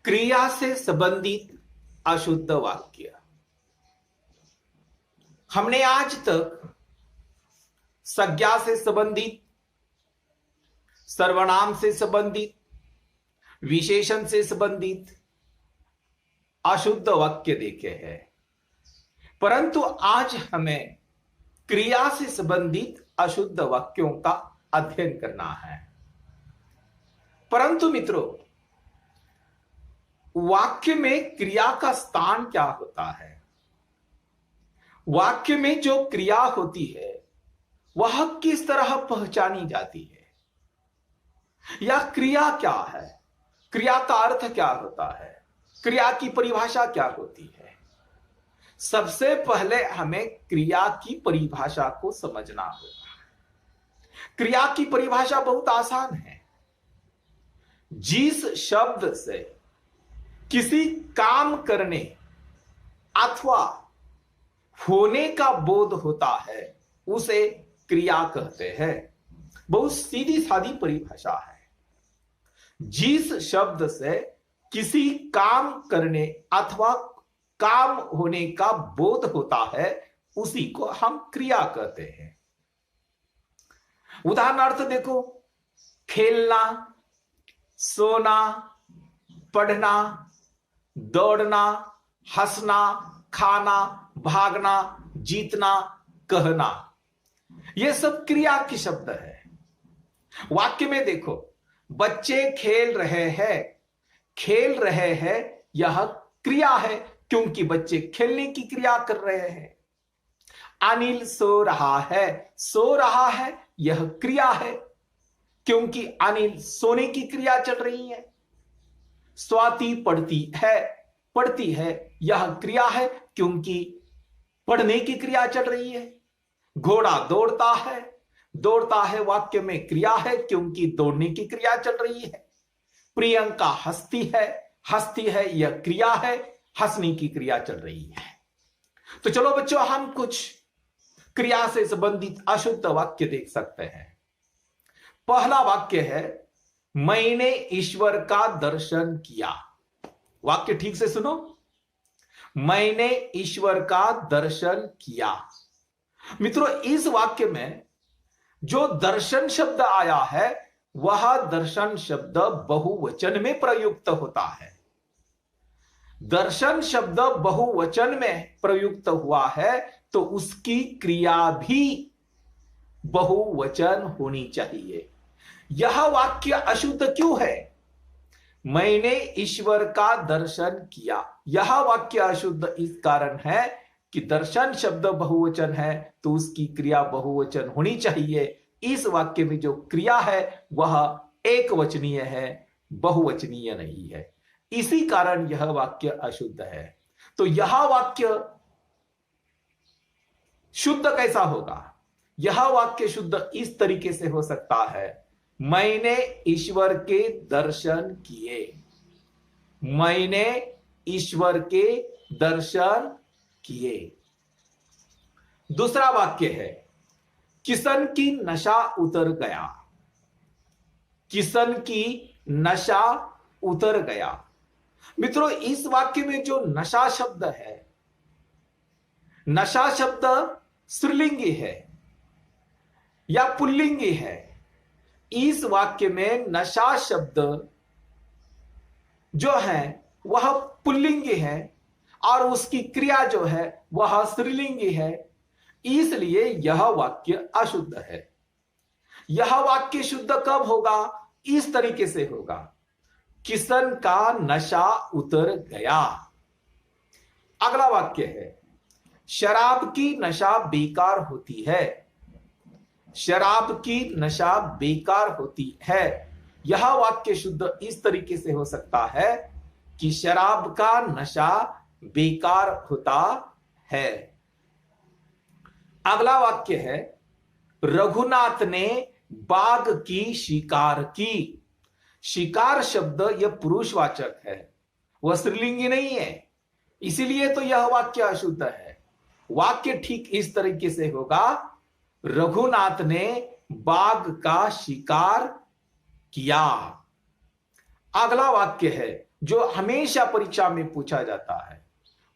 क्रिया से संबंधित अशुद्ध वाक्य। हमने आज तक संज्ञा से संबंधित, सर्वनाम से संबंधित, विशेषण से संबंधित अशुद्ध वाक्य देखे हैं, परंतु आज हमें क्रिया से संबंधित अशुद्ध वाक्यों का अध्ययन करना है। परंतु मित्रों, वाक्य में क्रिया का स्थान क्या होता है? वाक्य में जो क्रिया होती है वह किस तरह पहचानी जाती है? या क्रिया क्या है? क्रिया का अर्थ क्या होता है? क्रिया की परिभाषा क्या होती है? सबसे पहले हमें क्रिया की परिभाषा को समझना होगा। क्रिया की परिभाषा बहुत आसान है। जिस शब्द से किसी काम करने अथवा होने का बोध होता है उसे क्रिया कहते हैं। बहुत सीधी सादी परिभाषा है। जिस शब्द से किसी काम करने अथवा काम होने का बोध होता है उसी को हम क्रिया कहते हैं। उदाहरणार्थ देखो, खेलना, सोना, पढ़ना, दौड़ना, हंसना, खाना, भागना, जीतना, कहना, यह सब क्रिया के शब्द है। वाक्य में देखो, बच्चे खेल रहे हैं, खेल रहे हैं यह क्रिया है क्योंकि बच्चे खेलने की क्रिया कर रहे हैं। अनिल सो रहा है यह क्रिया है क्योंकि अनिल सोने की क्रिया चल रही है। स्वाति पढ़ती है यह क्रिया है क्योंकि पढ़ने की क्रिया चल रही है। घोड़ा दौड़ता है वाक्य में क्रिया है क्योंकि दौड़ने की क्रिया चल रही है। प्रियंका हंसती है यह क्रिया है, हंसने की क्रिया चल रही है। तो चलो बच्चों, हम कुछ क्रिया से संबंधित अशुद्ध वाक्य देख सकते हैं। पहला वाक्य है, मैंने ईश्वर का दर्शन किया। वाक्य ठीक से सुनो, मैंने ईश्वर का दर्शन किया। मित्रों, इस वाक्य में जो दर्शन शब्द आया है वह दर्शन शब्द बहुवचन में प्रयुक्त होता है। दर्शन शब्द बहुवचन में प्रयुक्त हुआ है तो उसकी क्रिया भी बहुवचन होनी चाहिए। यह वाक्य अशुद्ध क्यों है? मैंने ईश्वर का दर्शन किया, यह वाक्य अशुद्ध इस कारण है कि दर्शन शब्द बहुवचन है तो उसकी क्रिया बहुवचन होनी चाहिए। इस वाक्य में जो क्रिया है वह एक वचनीय है, बहुवचनीय नहीं है। इसी कारण यह वाक्य अशुद्ध है। तो यह वाक्य शुद्ध कैसा होगा? यह वाक्य शुद्ध इस तरीके से हो सकता है, मैंने ईश्वर के दर्शन किए। मैंने ईश्वर के दर्शन किए। दूसरा वाक्य है, किशन की नशा उतर गया। किशन की नशा उतर गया। मित्रों, इस वाक्य में जो नशा शब्द है, नशा शब्द स्त्रीलिंगी है या पुल्लिंगी है। इस वाक्य में नशा शब्द जो है वह पुल्लिंगी है और उसकी क्रिया जो है वह स्त्रीलिंगी है, इसलिए यह वाक्य अशुद्ध है। यह वाक्य शुद्ध कब होगा? इस तरीके से होगा, किशन का नशा उतर गया। अगला वाक्य है, शराब की नशा बेकार होती है। शराब की नशा बेकार होती है। यह वाक्य शुद्ध इस तरीके से हो सकता है कि शराब का नशा बेकार होता है। अगला वाक्य है, रघुनाथ ने बाघ की शिकार की। शिकार शब्द यह पुरुषवाचक है, वह स्त्रीलिंगी नहीं है, इसीलिए तो यह वाक्य अशुद्ध है। वाक्य ठीक इस तरीके से होगा, रघुनाथ ने बाघ का शिकार किया। अगला वाक्य है, जो हमेशा परीक्षा में पूछा जाता है,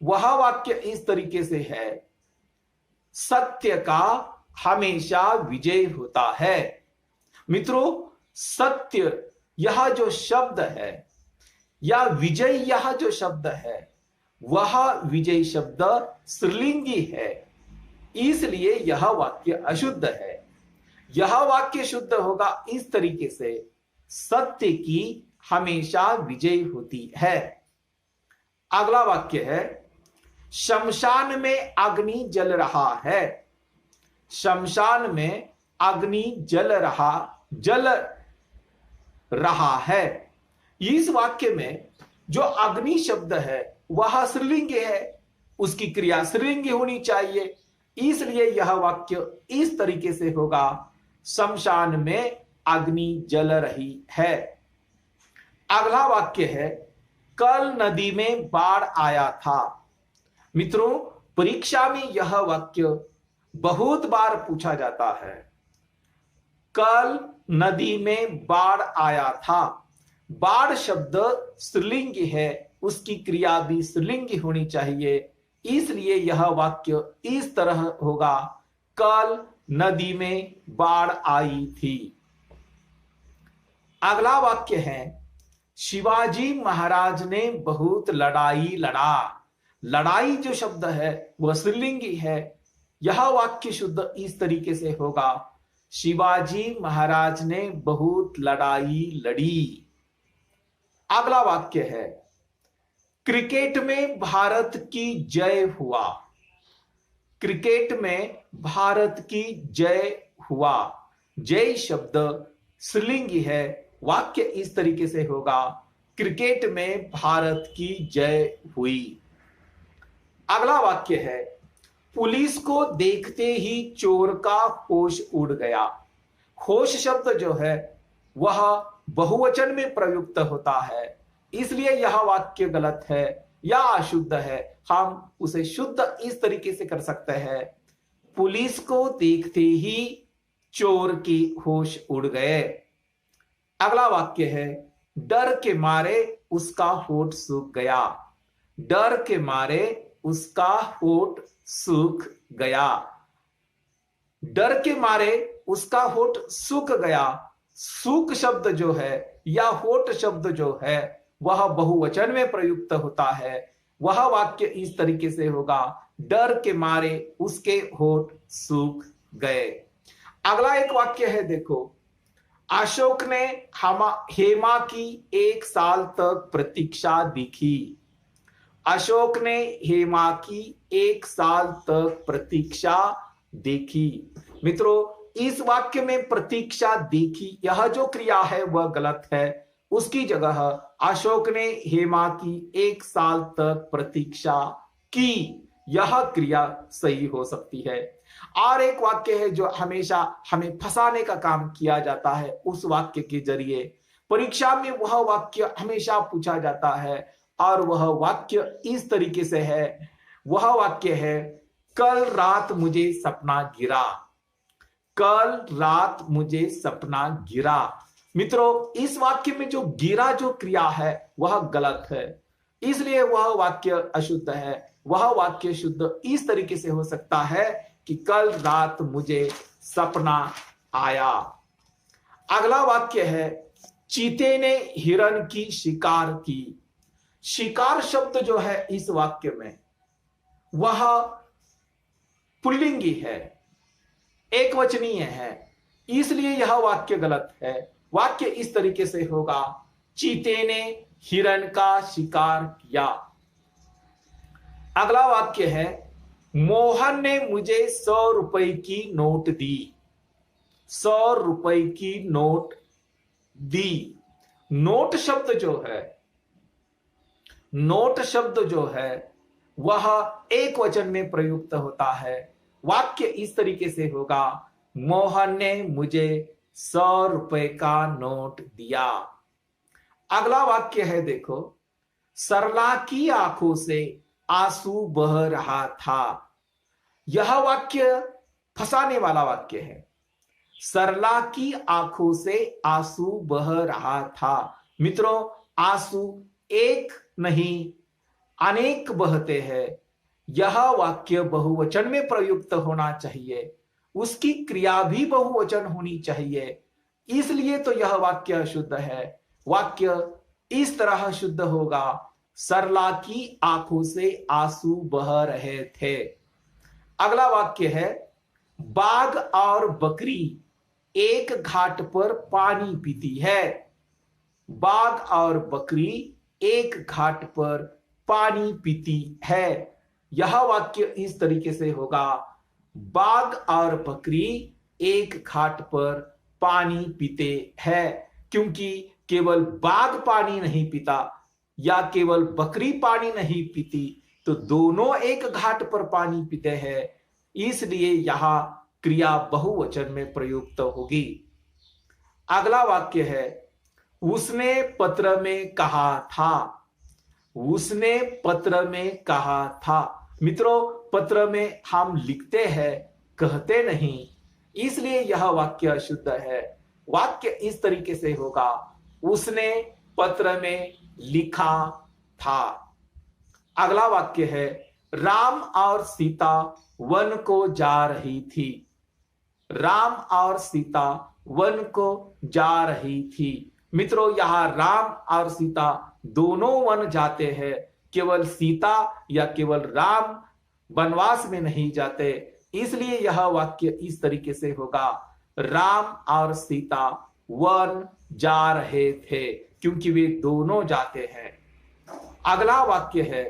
वह वाक्य इस तरीके से है, सत्य का हमेशा विजय होता है। मित्रों, सत्य यह जो शब्द है या विजय यह जो शब्द है, वह विजय शब्द स्त्रीलिंगी है, इसलिए यह वाक्य अशुद्ध है। यह वाक्य शुद्ध होगा इस तरीके से, सत्य की हमेशा विजय होती है। अगला वाक्य है, शमशान में अग्नि जल रहा है। शमशान में अग्नि जल रहा है। इस वाक्य में जो अग्नि शब्द है वह स्त्रीलिंग है, उसकी क्रिया स्त्रीलिंग होनी चाहिए, इसलिए यह वाक्य इस तरीके से होगा, शमशान में अग्नि जल रही है। अगला वाक्य है, कल नदी में बाढ़ आया था। मित्रों, परीक्षा में यह वाक्य बहुत बार पूछा जाता है। कल नदी में बाढ़ आया था। बाढ़ शब्द स्त्रीलिंग है, उसकी क्रिया भी स्त्रीलिंग होनी चाहिए, इसलिए यह वाक्य इस तरह होगा, कल नदी में बाढ़ आई थी। अगला वाक्य है, शिवाजी महाराज ने बहुत लड़ाई लड़ा। लड़ाई जो शब्द है वह स्त्रीलिंगी है, यह वाक्य शुद्ध इस तरीके से होगा, शिवाजी महाराज ने बहुत लड़ाई लड़ी। अगला वाक्य है, क्रिकेट में भारत की जय हुआ। क्रिकेट में भारत की जय हुआ। जय शब्द स्त्रीलिंगी है, वाक्य इस तरीके से होगा, क्रिकेट में भारत की जय हुई। अगला वाक्य है, पुलिस को देखते ही चोर का होश उड़ गया। होश शब्द जो है वह बहुवचन में प्रयुक्त होता है, इसलिए यह वाक्य गलत है या अशुद्ध है। हम उसे शुद्ध इस तरीके से कर सकते हैं, पुलिस को देखते ही चोर की होश उड़ गए। अगला वाक्य है, डर के मारे उसका होठ सूख गया। डर के मारे उसका होठ सूख गया। डर के मारे उसका होठ सूख गया। सूख शब्द जो है या होठ शब्द जो है वह बहुवचन में प्रयुक्त होता है, वह वाक्य इस तरीके से होगा, डर के मारे उसके होठ सूख गए। अगला एक वाक्य है, देखो, अशोक ने हेमा की 1 साल तक प्रतीक्षा देखी। अशोक ने हेमा की 1 साल तक प्रतीक्षा देखी। मित्रों, इस वाक्य में प्रतीक्षा देखी यह जो क्रिया है वह गलत है, उसकी जगह अशोक ने हेमा की 1 साल तक प्रतीक्षा की, यह क्रिया सही हो सकती है। और एक वाक्य है जो हमेशा हमें फंसाने का काम किया जाता है, उस वाक्य के जरिए परीक्षा में वह वाक्य हमेशा पूछा जाता है, और वह वाक्य इस तरीके से है, वह वाक्य है, कल रात मुझे सपना गिरा। कल रात मुझे सपना गिरा। मित्रों, इस वाक्य में जो गिरा जो क्रिया है वह गलत है, इसलिए वह वाक्य अशुद्ध है। वह वाक्य शुद्ध इस तरीके से हो सकता है कि कल रात मुझे सपना आया। अगला वाक्य है, चीते ने हिरण की शिकार की। शिकार शब्द जो है इस वाक्य में वह पुल्लिंगी है, एक वचनीय है, इसलिए यह वाक्य गलत है। वाक्य इस तरीके से होगा, चीते ने हिरण का शिकार किया। अगला वाक्य है, मोहन ने मुझे 100 रुपए की नोट दी। 100 रुपए की नोट दी। नोट शब्द जो है, नोट शब्द जो है वह एक वचन में प्रयुक्त होता है। वाक्य इस तरीके से होगा, मोहन ने मुझे 100 रुपए का नोट दिया। अगला वाक्य है, देखो, सरला की आंखों से आंसू बह रहा था। यह वाक्य फंसाने वाला वाक्य है। सरला की आंखों से आंसू बह रहा था। मित्रों, आंसू एक नहीं अनेक बहते हैं, यह वाक्य बहुवचन में प्रयुक्त होना चाहिए, उसकी क्रिया भी बहुवचन होनी चाहिए, इसलिए तो यह वाक्य शुद्ध है। वाक्य इस तरह शुद्ध होगा, सरला की आंखों से आंसू बह रहे थे। अगला वाक्य है, बाघ और बकरी एक घाट पर पानी पीती है। बाघ और बकरी एक घाट पर पानी पीती है। यह वाक्य इस तरीके से होगा, बाघ और बकरी एक घाट पर पानी पीते हैं, क्योंकि केवल बाघ पानी नहीं पीता या केवल बकरी पानी नहीं पीती, तो दोनों एक घाट पर पानी पीते हैं, इसलिए यहां क्रिया बहुवचन में प्रयुक्त होगी। अगला वाक्य है, उसने पत्र में कहा था। उसने पत्र में कहा था। मित्रों, पत्र में हम लिखते हैं, कहते नहीं, इसलिए यह वाक्य अशुद्ध है। वाक्य इस तरीके से होगा, उसने पत्र में लिखा था। अगला वाक्य है, राम और सीता वन को जा रही थी। राम और सीता वन को जा रही थी। मित्रों, यहां राम और सीता दोनों वन जाते हैं, केवल सीता या केवल राम वनवास में नहीं जाते, इसलिए यह वाक्य इस तरीके से होगा, राम और सीता वन जा रहे थे, क्योंकि वे दोनों जाते हैं। अगला वाक्य है,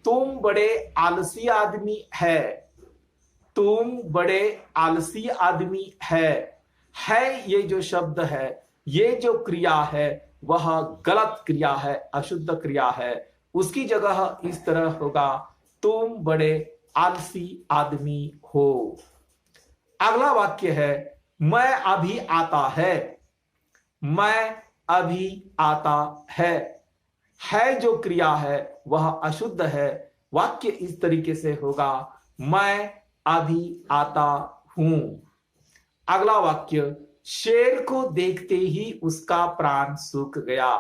तुम बड़े आलसी आदमी है। तुम बड़े आलसी आदमी है ये जो शब्द है, ये जो क्रिया है, वह गलत क्रिया है, अशुद्ध क्रिया है। उसकी जगह इस तरह होगा, तुम बड़े आलसी आदमी हो। अगला वाक्य है, मैं अभी आता है। मैं अभी आता है जो क्रिया है वह अशुद्ध है। वाक्य इस तरीके से होगा, मैं अभी आता हूं। अगला वाक्य, शेर को देखते ही उसका प्राण सूख गया।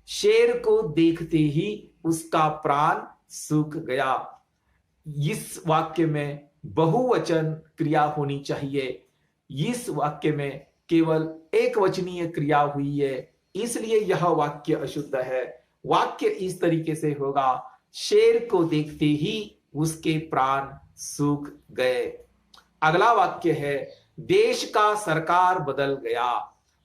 शेर को देखते ही उसका प्राण सूख गया। इस वाक्य में बहुवचन क्रिया होनी चाहिए। इस वाक्य में केवल एक वचनीय क्रिया हुई है, इसलिए यह वाक्य अशुद्ध है। वाक्य इस तरीके से होगा, शेर को देखते ही उसके प्राण सूख गए। अगला वाक्य है, देश का सरकार बदल गया।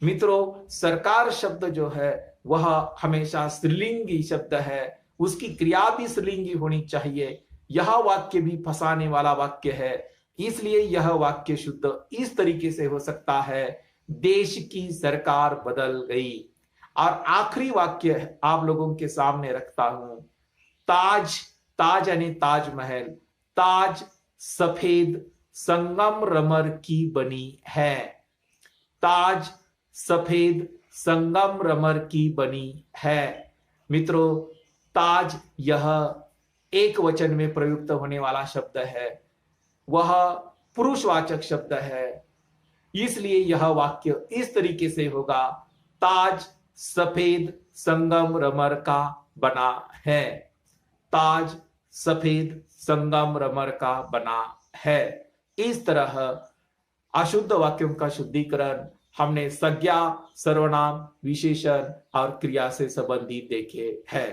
मित्रों, सरकार शब्द जो है वह हमेशा स्त्रीलिंगी शब्द है, उसकी क्रिया भी स्त्रीलिंगी होनी चाहिए। यह वाक्य भी फंसाने वाला वाक्य है, इसलिए यह वाक्य शुद्ध इस तरीके से हो सकता है, देश की सरकार बदल गई। और आखिरी वाक्य आप लोगों के सामने रखता हूं, ताज, ताज यानी ताजमहल, ताज सफेद संगमरमर की बनी है। ताज सफेद संगमरमर की बनी है। मित्रों, ताज यह एक वचन में प्रयुक्त होने वाला शब्द है, वह पुरुषवाचक शब्द है, इसलिए यह वाक्य इस तरीके से होगा, ताज सफेद संगमरमर का बना है। ताज सफेद संगमरमर का बना है। इस तरह अशुद्ध वाक्यों का शुद्धिकरण हमने संज्ञा, सर्वनाम, विशेषण और क्रिया से संबंधित देखे हैं।